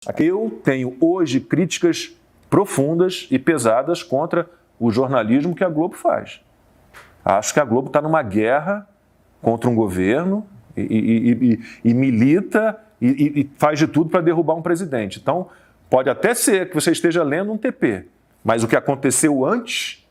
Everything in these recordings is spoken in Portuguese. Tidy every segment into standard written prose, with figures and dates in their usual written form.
Eu tenho hoje críticas profundas e pesadas contra o jornalismo que a Globo faz. Acho que a Globo está numa guerra contra um governo e milita e faz de tudo para derrubar um presidente. Então, pode até ser que você esteja lendo um TP, mas o que aconteceu antes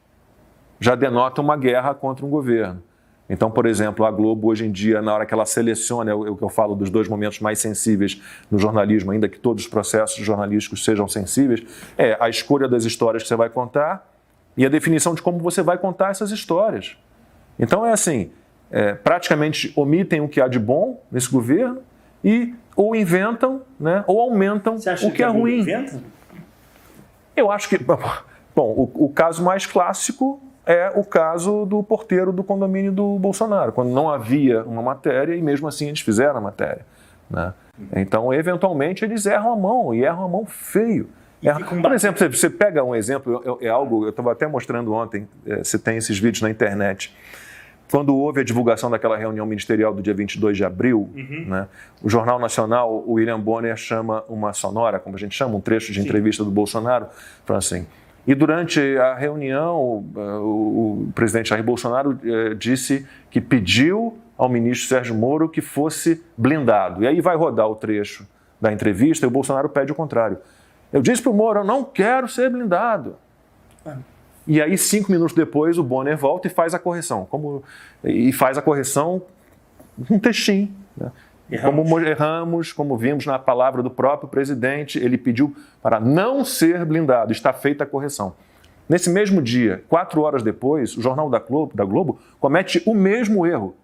já denota uma guerra contra um governo. Então, por exemplo, a Globo hoje em dia, na hora que ela seleciona, é o que eu falo dos dois momentos mais sensíveis no jornalismo, ainda que todos os processos jornalísticos sejam sensíveis, é a escolha das histórias que você vai contar e a definição de como você vai contar essas histórias. Então é assim, praticamente omitem o que há de bom nesse governo e ou inventam, né, ou aumentam o que é ruim. Inventa? Eu acho que, bom, o caso mais clássico é o caso do porteiro do condomínio do Bolsonaro, quando não havia uma matéria e mesmo assim eles fizeram a matéria, né? Então, eventualmente, eles erram a mão e erram a mão feio. Por exemplo, você pega um exemplo, é algo, eu estava até mostrando ontem, você tem esses vídeos na internet. Quando houve a divulgação daquela reunião ministerial do dia 22 de abril, né, o Jornal Nacional, o William Bonner chama uma sonora, como a gente chama, um trecho de entrevista do Bolsonaro, falando assim, e durante a reunião, o presidente Jair Bolsonaro disse que pediu ao ministro Sérgio Moro que fosse blindado. E aí vai rodar o trecho da entrevista e o Bolsonaro pede o contrário. Eu disse para o Moro, eu não quero ser blindado. E aí, 5 minutos depois, o Bonner volta e faz a correção. E faz a correção um textinho. Né? Como vimos na palavra do próprio presidente, ele pediu para não ser blindado. Está feita a correção. Nesse mesmo dia, 4 horas depois, o Jornal da Globo comete o mesmo erro.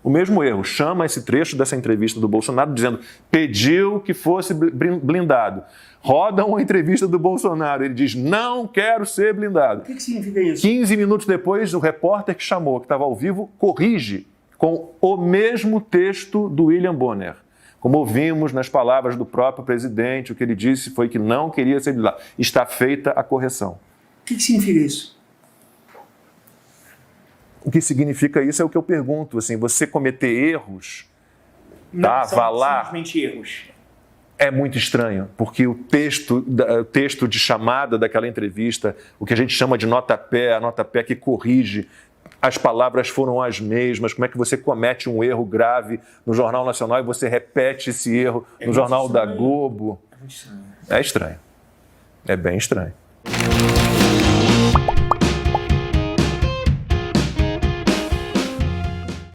O mesmo erro. Chama esse trecho dessa entrevista do Bolsonaro dizendo pediu que fosse blindado. Roda uma entrevista do Bolsonaro. Ele diz, não quero ser blindado. O que significa isso? 15 minutos depois, o repórter que chamou, que estava ao vivo, corrige com o mesmo texto do William Bonner. Como ouvimos nas palavras do próprio presidente, o que ele disse foi que não queria ser blindado. Está feita a correção. O que significa isso? O que significa isso é o que eu pergunto. Assim, você cometer erros, Não são avalar, simplesmente erros. é muito estranho, porque o texto de chamada daquela entrevista, o que a gente chama de nota-pé, a nota-pé que corrige, as palavras foram as mesmas, como é que você comete um erro grave no Jornal Nacional e você repete esse erro no Jornal da Globo? É estranho. É bem estranho.